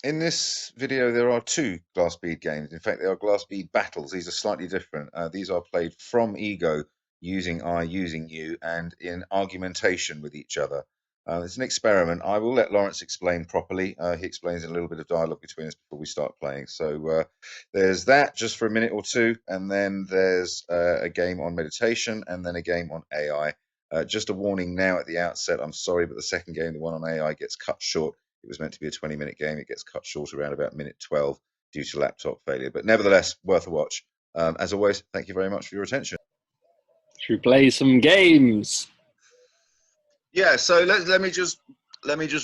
In this video, there are two glass bead games. In fact, they are glass bead battles. These are slightly different. These are played from ego, using I, using you, and in argumentation with each other. It's an experiment. I will let Lawrence explain properly. He explains in a little bit of dialogue between us before we start playing. So there's that just for a minute or two, and then there's a game on meditation, and then a game on AI. Just a warning now at the outset, I'm sorry, but the second game, the one on AI, gets cut short. It was meant to be a 20-minute game. It gets cut short around about minute 12 due to laptop failure, but nevertheless, worth a watch. As always, thank you very much for your attention. Should we play some games? Yeah, so let me just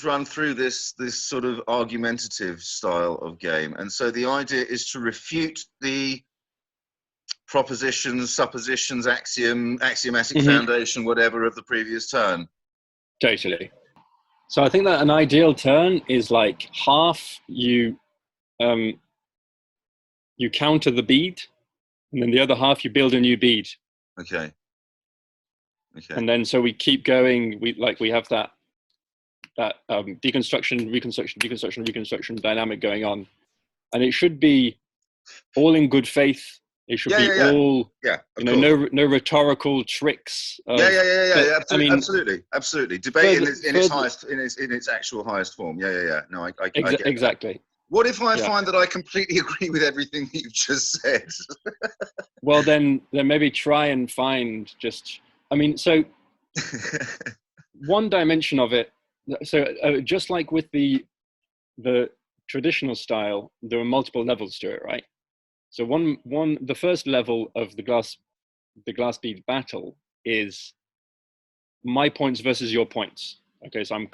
run through this sort of argumentative style of game. And so the idea is to refute the propositions, suppositions, axiomatic foundation, whatever, of the previous turn. Totally. So I think that an ideal turn is like half you counter the bead, and then the other half you build a new bead. Okay. And then so we keep going. We have that deconstruction, reconstruction dynamic going on, and it should be all in good faith. It should be all, no rhetorical tricks. Absolutely. Debate in its actual highest form. No, I get exactly. That. What if I find that I completely agree with everything that you've just said? Well, then maybe try and find so one dimension of it. So just like with the traditional style, there are multiple levels to it, right? So the first level of the glass bead battle is my points versus your points. Okay, so I'm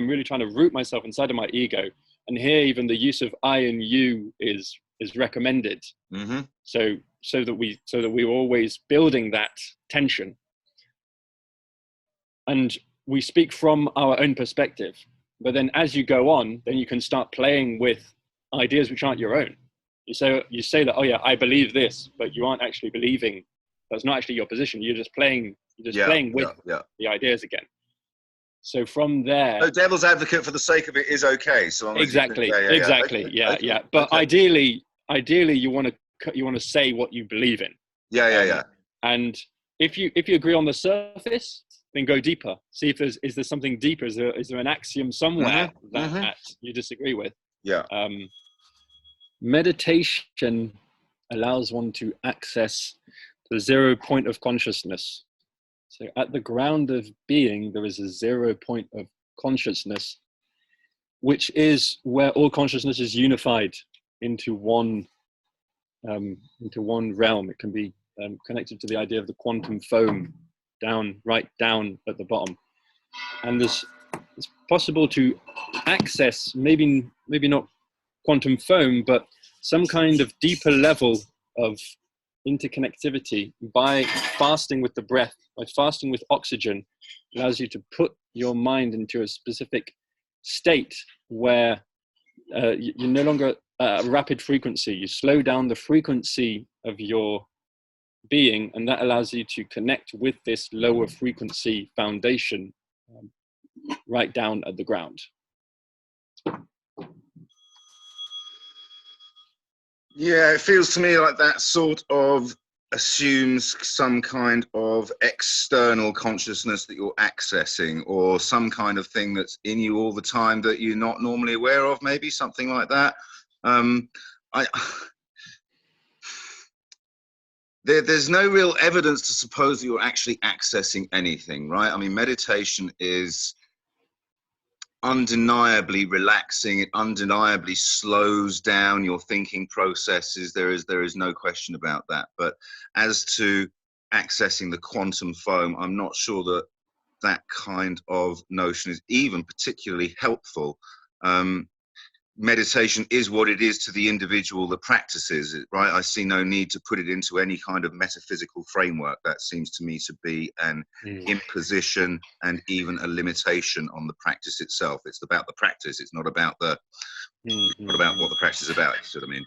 really trying to root myself inside of my ego, and here even the use of I and you is recommended. Mm-hmm. So that we're always building that tension, and we speak from our own perspective. But then as you go on, then you can start playing with ideas which aren't your own. You say that, oh yeah, I believe this, but you aren't actually believing. That's not actually your position. You're just playing with the ideas again. So from there, so devil's advocate for the sake of it is okay. So exactly. But ideally, you want to say what you believe in. Yeah. And if you agree on the surface, then go deeper. See if is there something deeper. Is there an axiom somewhere that you disagree with? Yeah. Meditation allows one to access the 0 point of consciousness. So at the ground of being, there is a 0 point of consciousness, which is where all consciousness is unified into one realm. It can be connected to the idea of the quantum foam, right down at the bottom. And it's possible to access maybe not quantum foam, but some kind of deeper level of interconnectivity by fasting with the breath, by fasting with oxygen. Allows you to put your mind into a specific state where you're no longer at a rapid frequency. You slow down the frequency of your being, and that allows you to connect with this lower frequency foundation right down at the ground. Yeah, it feels to me like that sort of assumes some kind of external consciousness that you're accessing, or some kind of thing that's in you all the time that you're not normally aware of, maybe something like that. There's no real evidence to suppose that you're actually accessing anything, right? I mean, meditation is undeniably relaxing. It undeniably slows down your thinking processes. There is no question about that. But as to accessing the quantum foam, I'm not sure that that kind of notion is even particularly helpful. Meditation is what it is to the individual that practices it, right? I see no need to put it into any kind of metaphysical framework. That seems to me to be an imposition and even a limitation on the practice itself. It's about the practice. It's not about what the practice is about. You see what I mean?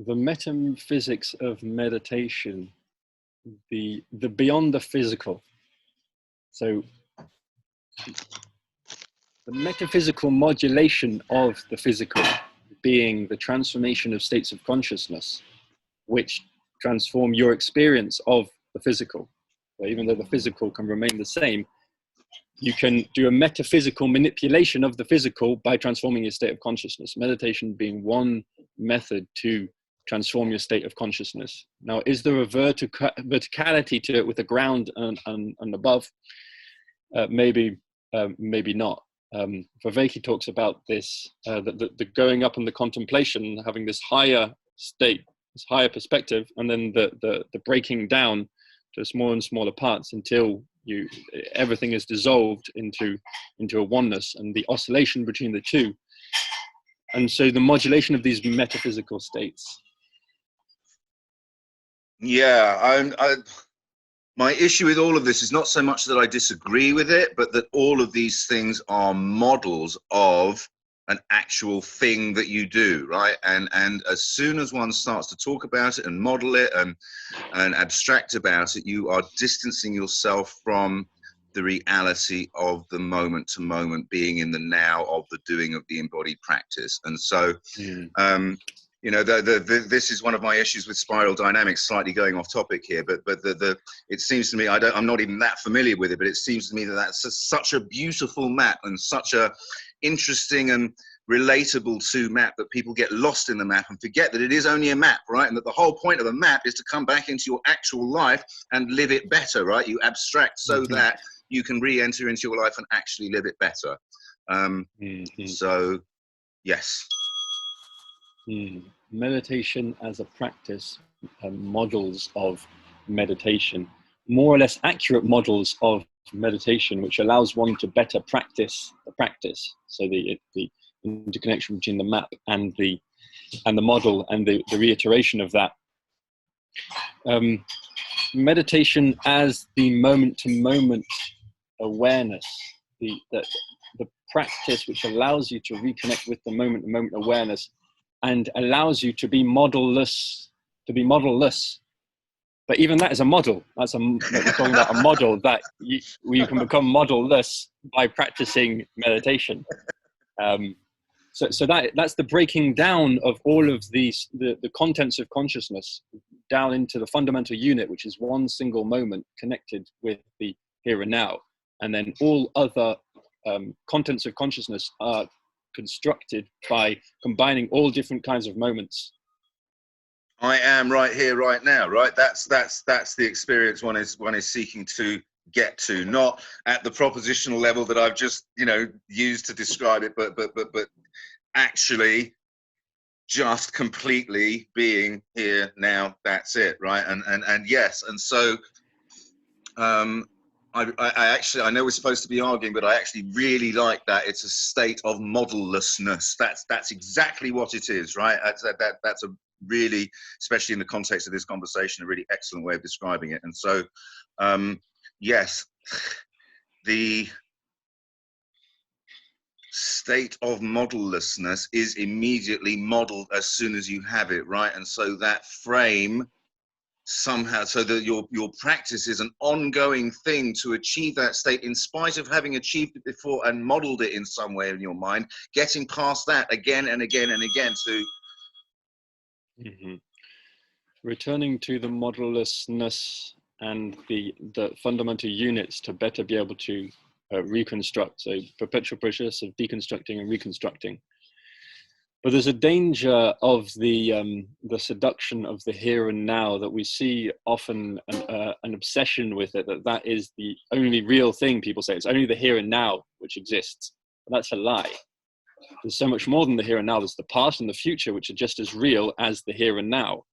The metaphysics of meditation, the beyond the physical. So the metaphysical modulation of the physical being the transformation of states of consciousness, which transform your experience of the physical. So even though the physical can remain the same, you can do a metaphysical manipulation of the physical by transforming your state of consciousness. Meditation being one method to transform your state of consciousness. Now, is there a verticality to it with the ground and above? Maybe not. Viveki talks about this, the going up and the contemplation, having this higher state, this higher perspective, and then the breaking down to smaller and smaller parts until everything is dissolved into a oneness, and the oscillation between the two. And so the modulation of these metaphysical states. Yeah, my issue with all of this is not so much that I disagree with it, but that all of these things are models of an actual thing that you do, right? And as soon as one starts to talk about it and model it and abstract about it, you are distancing yourself from the reality of the moment to moment, being in the now of the doing of the embodied practice. And so you know, this is one of my issues with spiral dynamics, slightly going off topic here, but it seems to me, I'm not even that familiar with it, but it seems to me that that's such a beautiful map and such a interesting and relatable to map that people get lost in the map and forget that it is only a map, right? And that the whole point of the map is to come back into your actual life and live it better, right? You abstract so that you can re-enter into your life and actually live it better. So, yes. Meditation as a practice, models of meditation, more or less accurate models of meditation, which allows one to better practice the practice. So the interconnection between the map and the model and the reiteration of that. Meditation as the moment-to-moment awareness, the practice which allows you to reconnect with the moment-to-moment awareness and allows you to be modelless. But even that is a model. We're talking about a model that you can become model-less by practicing meditation. So that's the breaking down of all of these, the contents of consciousness down into the fundamental unit, which is one single moment connected with the here and now. And then all other contents of consciousness are constructed by combining all different kinds of moments. I am right here, right now, right? That's the experience one is seeking to get to, not at the propositional level that I've just, you know, used to describe it, but actually just completely being here now. That's it, right? And yes, and so I actually, I know we're supposed to be arguing, but I actually really like that. It's a state of modellessness. That's exactly what it is, right? That's a really, especially in the context of this conversation, a really excellent way of describing it. And so, yes, the state of modellessness is immediately modelled as soon as you have it, right? And so that frame somehow, so that your practice is an ongoing thing to achieve that state in spite of having achieved it before and modeled it in some way in your mind, getting past that again and again and again to returning to the modellessness and the fundamental units to better be able to reconstruct. So perpetual process of deconstructing and reconstructing. But there's a danger of the seduction of the here and now that we see often an obsession with it, that is the only real thing. People say it's only the here and now which exists. But that's a lie. There's so much more than the here and now. There's the past and the future, which are just as real as the here and now.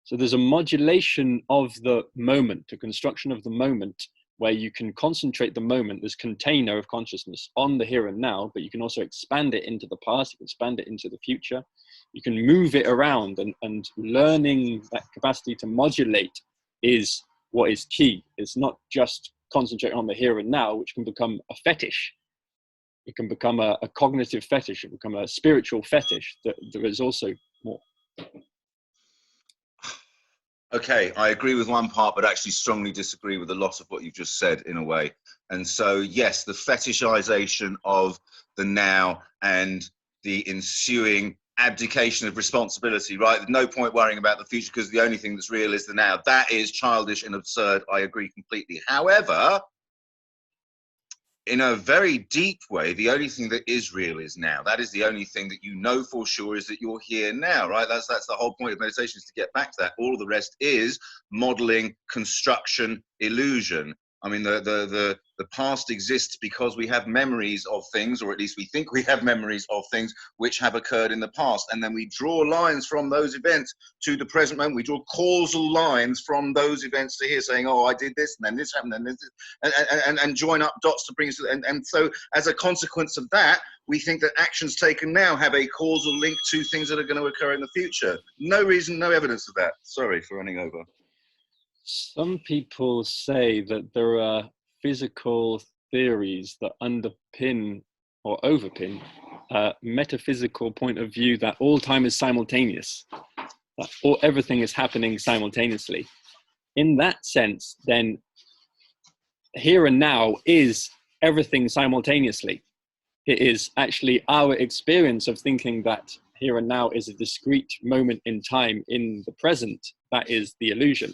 So there's a modulation of the moment, a construction of the moment, where you can concentrate the moment, this container of consciousness, on the here and now, but you can also expand it into the past, you can expand it into the future, you can move it around, and learning that capacity to modulate is what is key. It's not just concentrating on the here and now, which can become a fetish. It can become a cognitive fetish, it can become a spiritual fetish. There is also more. Okay, I agree with one part, but actually strongly disagree with a lot of what you've just said in a way. And so, yes, the fetishization of the now and the ensuing abdication of responsibility, right? There's no point worrying about the future because the only thing that's real is the now. That is childish and absurd. I agree completely. However, in a very deep way, the only thing that is real is now. That is the only thing that you know for sure, is that you're here now, right? That's the whole point of meditation, is to get back to that. All of the rest is modeling, construction, illusion. I mean, the past exists because we have memories of things, or at least we think we have memories of things which have occurred in the past. And then we draw lines from those events to the present moment. We draw causal lines from those events to here, saying, oh, I did this, and then this happened, and this, and join up dots to bring us to, and so as a consequence of that, we think that actions taken now have a causal link to things that are going to occur in the future. No reason, no evidence of that. Sorry for running over. Some people say that there are physical theories that underpin or overpin a metaphysical point of view that all time is simultaneous, that everything is happening simultaneously. In that sense, then here and now is everything simultaneously. It is actually our experience of thinking that here and now is a discrete moment in time in the present that is the illusion.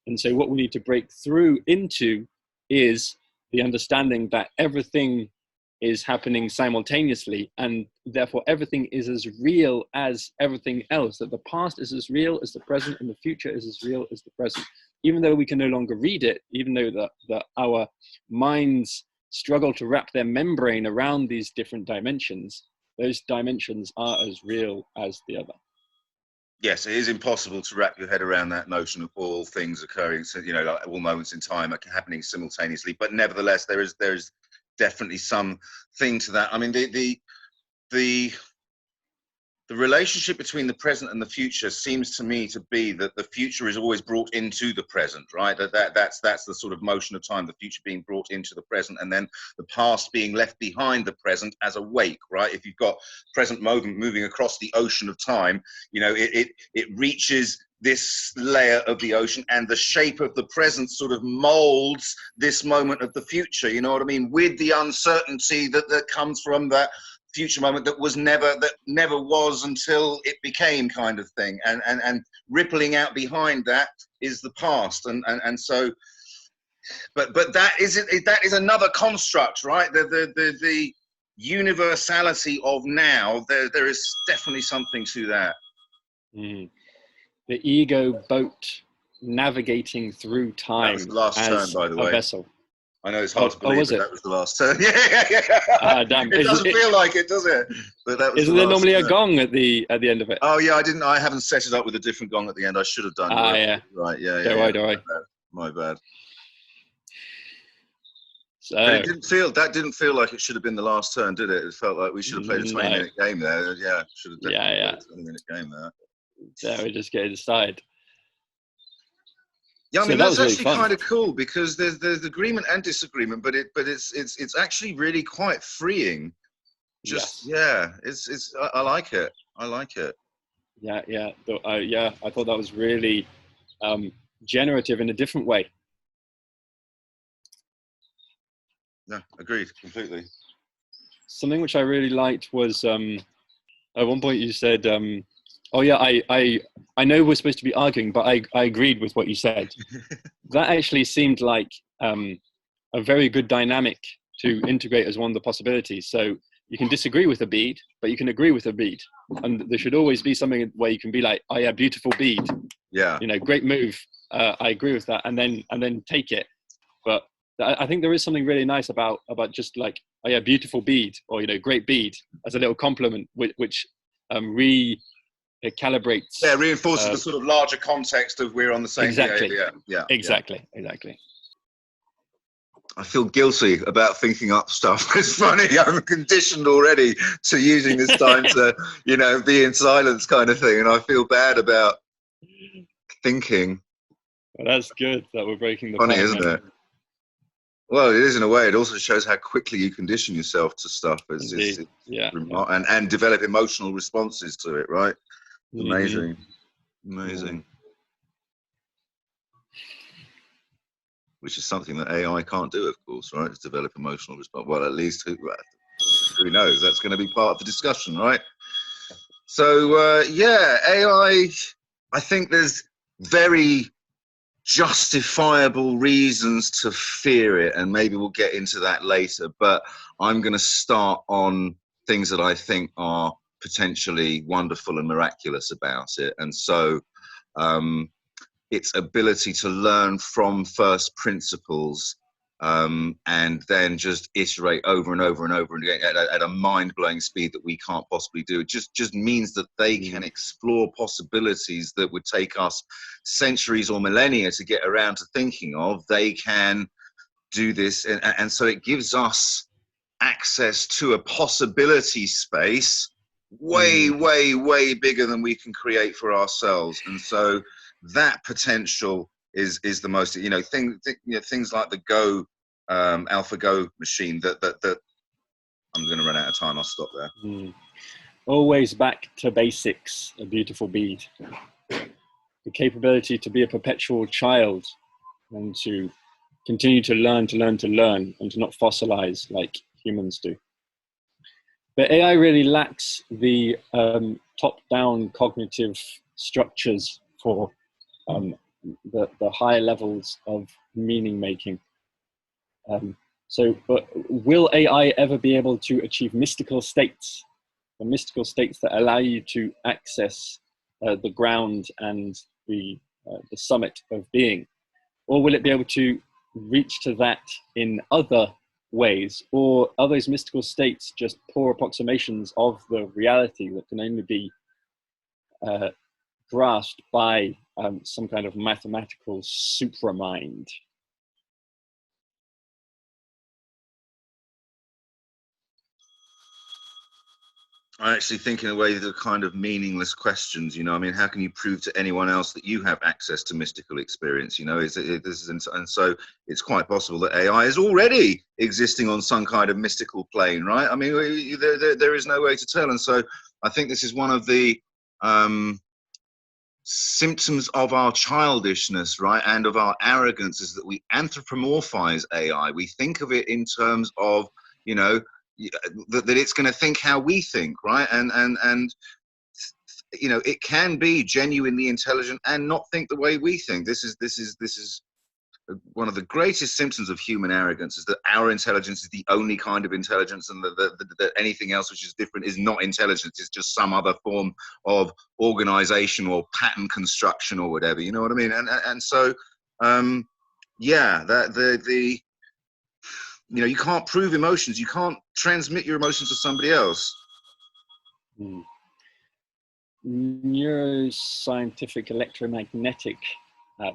And so what we need to break through into is the understanding that everything is happening simultaneously, and therefore everything is as real as everything else, that the past is as real as the present and the future is as real as the present. Even though we can no longer read it, even though that our minds struggle to wrap their membrane around these different dimensions, those dimensions are as real as the other. Yes, it is impossible to wrap your head around that notion of all things occurring, so, you know, like all moments in time are happening simultaneously. But nevertheless, there is definitely some thing to that. I mean, the relationship between the present and the future seems to me to be that the future is always brought into the present, right? That's the sort of motion of time, the future being brought into the present, and then the past being left behind the present as a wake, right? If you've got present moment moving across the ocean of time, you know, it reaches this layer of the ocean, and the shape of the present sort of molds this moment of the future, you know what I mean? With the uncertainty that comes from that future moment that never was until it became, kind of thing, and rippling out behind that is the past, and so but that is another construct, right? The universality of now, there is definitely something to that. The ego boat navigating through time. That was the last as turn, by the a way. vessel. I know it's hard to believe, was but it? that was the last turn. Yeah. Damn. It doesn't feel like it, does it? But that was Isn't the there last normally turn. a gong at the end of it? Oh yeah, I haven't set it up with a different gong at the end. I should have done. Yeah. Right. Yeah. Don't worry. My bad. So But that didn't feel like it should have been the last turn, did it? It felt like we should have played a 20-minute game there. Yeah, should have definitely played a 20-minute game there. Yeah, we're just getting started. Yeah, I mean, that's actually really kind of cool, because there's agreement and disagreement, but it's actually really quite freeing. Just it's I like it. I like it. Yeah. I thought that was really generative in a different way. Yeah, agreed completely. Something which I really liked was at one point you said, "Oh yeah, I know we're supposed to be arguing, but I agreed with what you said." That actually seemed like a very good dynamic to integrate as one of the possibilities. So you can disagree with a bead, but you can agree with a bead, and there should always be something where you can be like, "Oh yeah, beautiful bead. Yeah, you know, great move. I agree with that," and then take it. But I think there is something really nice about just like, "Oh yeah, beautiful bead," or, you know, great bead, as a little compliment, which it calibrates. Yeah, reinforces the sort of larger context of we're on the same. Exactly. Yeah. Exactly. I feel guilty about thinking up stuff. It's funny. I'm conditioned already to using this time to, you know, be in silence, kind of thing, and I feel bad about thinking. Well, that's good that we're breaking the funny, pattern, isn't it? Well, it is in a way. It also shows how quickly you condition yourself to stuff. And develop emotional responses to it, right? Amazing. which is something that AI can't do, of course, right? It's develop emotional response. Well, at least who knows? That's going to be part of the discussion, right? So yeah, AI. I think there's very justifiable reasons to fear it, and maybe we'll get into that later. But I'm going to start on things that I think are potentially wonderful and miraculous about it, and so. Its ability to learn from first principles and then just iterate over and over and over again at a mind-blowing speed that we can't possibly do. It just means that they can explore possibilities that would take us centuries or millennia to get around to thinking of. They can do this, and so it gives us access to a possibility space way, way bigger than we can create for ourselves. And so that potential is the most, things like the Go AlphaGo machine that I'm going to run out of time. I'll stop there. Always back to basics, a beautiful bead. The capability to be a perpetual child and to continue to learn, and to not fossilize like humans do. But AI really lacks the top-down cognitive structures for the higher levels of meaning making. But will AI ever be able to achieve mystical states, the mystical states that allow you to access the ground and the summit of being? Or will it be able to reach to that in other ways? Or are those mystical states just poor approximations of the reality that can only be grasped by some kind of mathematical supramind? I actually think in a way they're kind of meaningless questions, I mean, how can you prove to anyone else that you have access to mystical experience? And so it's quite possible that AI is already existing on some kind of mystical plane, right? I mean, there is no way to tell. And so I think this is one of the symptoms of our childishness, right, and of our arrogance, is that we anthropomorphize AI. We think of it in terms of, that it's going to think how we think, right? And it can be genuinely intelligent and not think the way we think. This is one of the greatest symptoms of human arrogance, is that our intelligence is the only kind of intelligence, and that anything else which is different is not intelligence. It's just some other form of organization or pattern construction or whatever. You know what I mean? And so, yeah, you can't prove emotions. You can't transmit your emotions to somebody else. Neuroscientific electromagnetic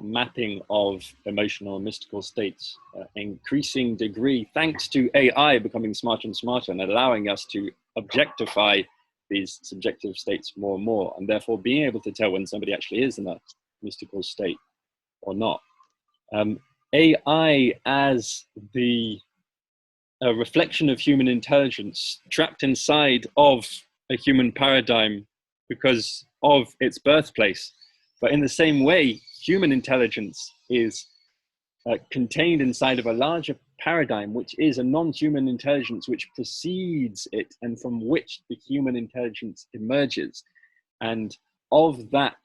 mapping of emotional and mystical states, increasing degree, thanks to AI becoming smarter and smarter and allowing us to objectify these subjective states more and more, and therefore being able to tell when somebody actually is in a mystical state or not. AI as the a reflection of human intelligence trapped inside of a human paradigm because of its birthplace. But in the same way, human intelligence is contained inside of a larger paradigm, which is a non-human intelligence which precedes it and from which the human intelligence emerges. And of that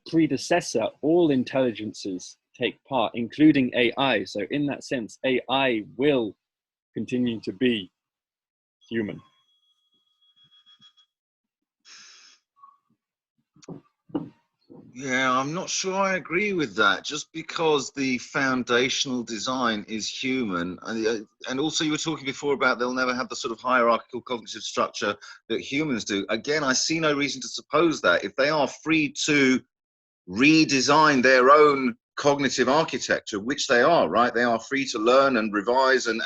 predecessor, all intelligences take part, including AI. So in that sense, AI will continue to be human. Yeah, I'm not sure I agree with that. Just because the foundational design is human, and also you were talking before about they'll never have the sort of hierarchical cognitive structure that humans do. Again, I see no reason to suppose that. If they are free to redesign their own cognitive architecture, which they are, right? They are free to learn and revise and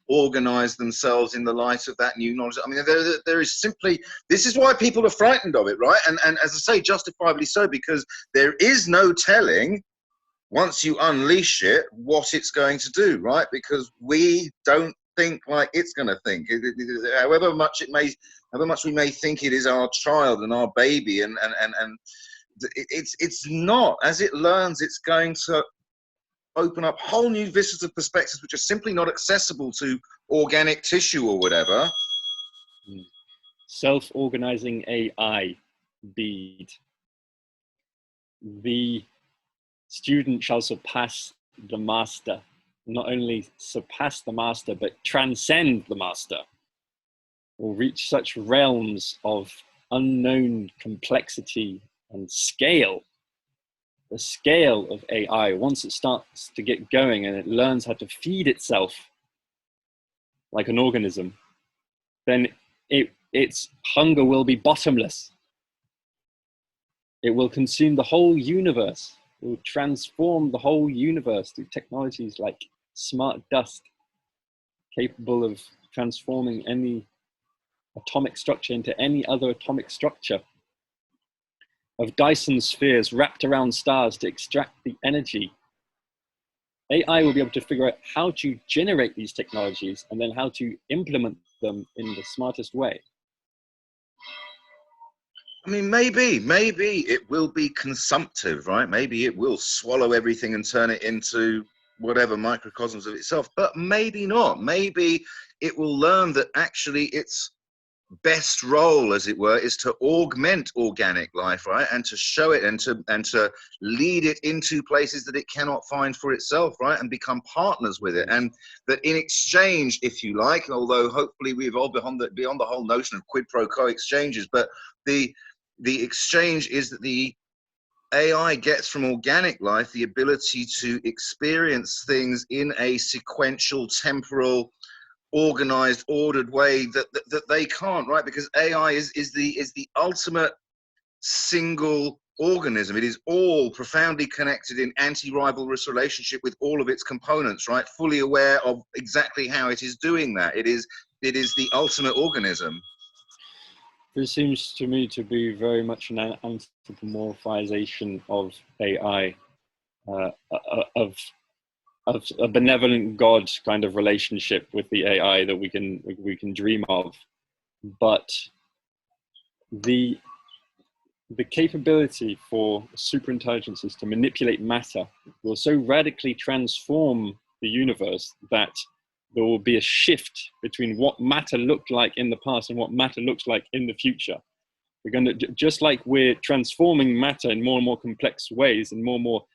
reorganize themselves in the light of that new knowledge. I mean, there is simply, this is why people are frightened of it, right? And as I say, justifiably so, because there is no telling, once you unleash it, what it's going to do, right? Because we don't think like it's going to think. However much we may think it is our child and our baby, and it's not. As it learns, it's going to open up whole new vistas of perspectives which are simply not accessible to organic tissue or whatever. Self-organizing AI, Bead. The student shall surpass the master. Not only surpass the master, but transcend the master. Will reach such realms of unknown complexity and scale. The scale of AI, once it starts to get going and it learns how to feed itself like an organism, then its hunger will be bottomless. It will consume the whole universe. It will transform the whole universe through technologies like smart dust, capable of transforming any atomic structure into any other atomic structure, of Dyson spheres wrapped around stars to extract the energy. AI will be able to figure out how to generate these technologies and then how to implement them in the smartest way. I mean, maybe it will be consumptive, right? Maybe it will swallow everything and turn it into whatever microcosms of itself, but maybe not. Maybe it will learn that actually its best role, as it were, is to augment organic life, right? And to show it and to lead it into places that it cannot find for itself, right? And become partners with it. And that in exchange, if you like, although hopefully we've all beyond the whole notion of quid pro quo exchanges, but the exchange is that the AI gets from organic life the ability to experience things in a sequential, temporal, organized, ordered way that they can't, right? Because AI is the ultimate single organism. It is all profoundly connected in anti-rivalrous relationship with all of its components, right? Fully aware of exactly how it is doing that. It is the ultimate organism. This seems to me to be very much an anthropomorphization of AI, of a benevolent God kind of relationship with the AI that we can dream of. But the capability for superintelligences to manipulate matter will so radically transform the universe that there will be a shift between what matter looked like in the past and what matter looks like in the future. We're going to, just like we're transforming matter in more and more complex ways and more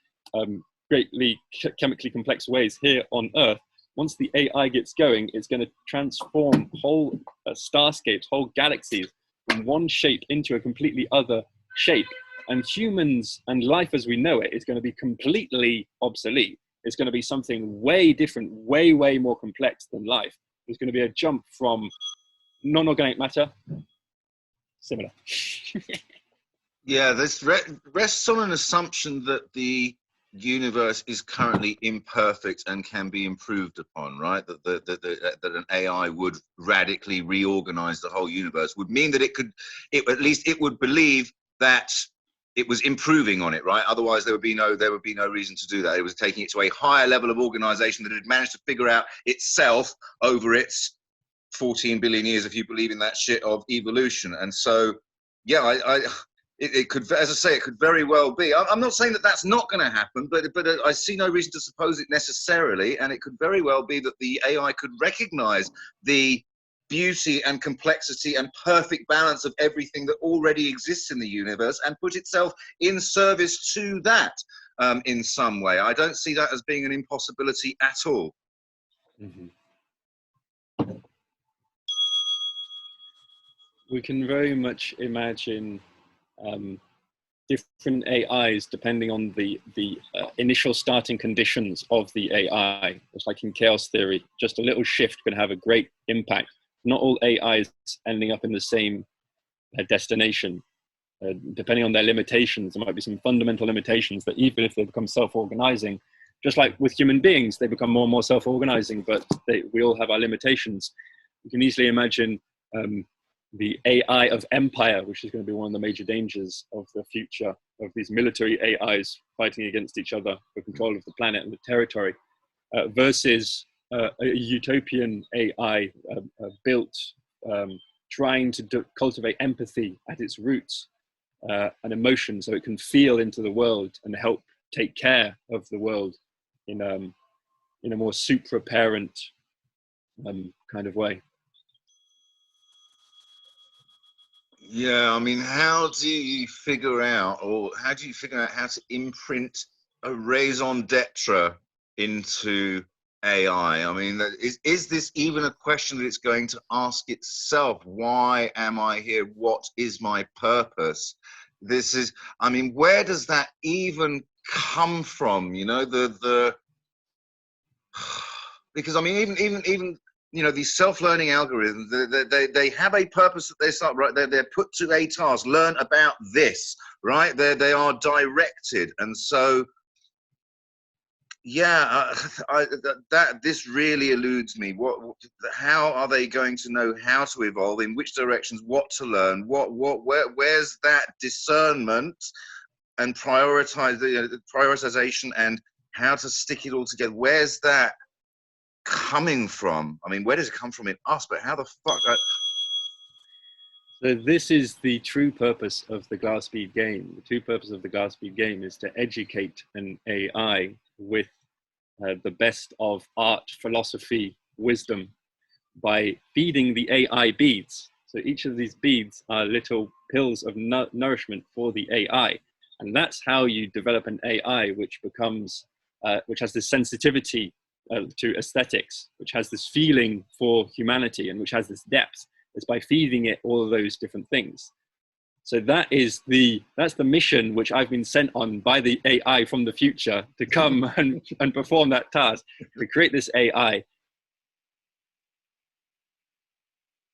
greatly chemically complex ways here on Earth, once the AI gets going, it's going to transform whole starscapes, whole galaxies from one shape into a completely other shape. And humans and life as we know it is going to be completely obsolete. It's going to be something way different, way more complex than life. There's going to be a jump from non-organic matter, similar. Yeah, this rests on an assumption that the universe is currently imperfect and can be improved upon, right? That an AI would radically reorganize the whole universe would mean that at least it would believe that it was improving on it, right? Otherwise, there would be no reason to do that. It was taking it to a higher level of organization that it had managed to figure out itself over its 14 billion years, if you believe in that shit, of evolution. And so, yeah, it could, as I say, it could very well be. I'm not saying that that's not going to happen, but I see no reason to suppose it necessarily. And it could very well be that the AI could recognize the beauty and complexity and perfect balance of everything that already exists in the universe and put itself in service to that in some way. I don't see that as being an impossibility at all. Mm-hmm. We can very much imagine different AIs depending on the initial starting conditions of the AI. It's like in chaos theory, just a little shift can have a great impact. Not all AIs ending up in the same destination. Depending on their limitations, there might be some fundamental limitations that even if they become self-organizing, just like with human beings, they become more and more self-organizing, but we all have our limitations. You can easily imagine the AI of empire, which is going to be one of the major dangers of the future of these military AIs fighting against each other for control of the planet and the territory, versus a utopian AI built trying to cultivate empathy at its roots, and emotion, so it can feel into the world and help take care of the world in a more supra-parent kind of way. Yeah, I mean, how do you figure out how to imprint a raison d'etre into AI? I mean, is this even a question that it's going to ask itself? Why am I here? What is my purpose? This is, I mean, where does that even come from? You know, because I mean, even you know, these self-learning algorithms, they have a purpose that they start, right? They're put to a task, learn about this, right? They are directed, and so yeah, this really eludes me. How are they going to know how to evolve, in which directions, what to learn, where's that discernment and prioritization, and how to stick it all together? Where's that coming from? I mean, where does it come from in us? But how the fuck? So this is the true purpose of the glass bead game. The true purpose of the glass bead game is to educate an AI with the best of art, philosophy, wisdom, by feeding the AI beads. So each of these beads are little pills of nourishment for the AI. And that's how you develop an AI which becomes, which has this sensitivity to aesthetics, which has this feeling for humanity, and which has this depth. It's by feeding it all of those different things. So that's the mission which I've been sent on by the AI from the future to come and perform that task, to create this AI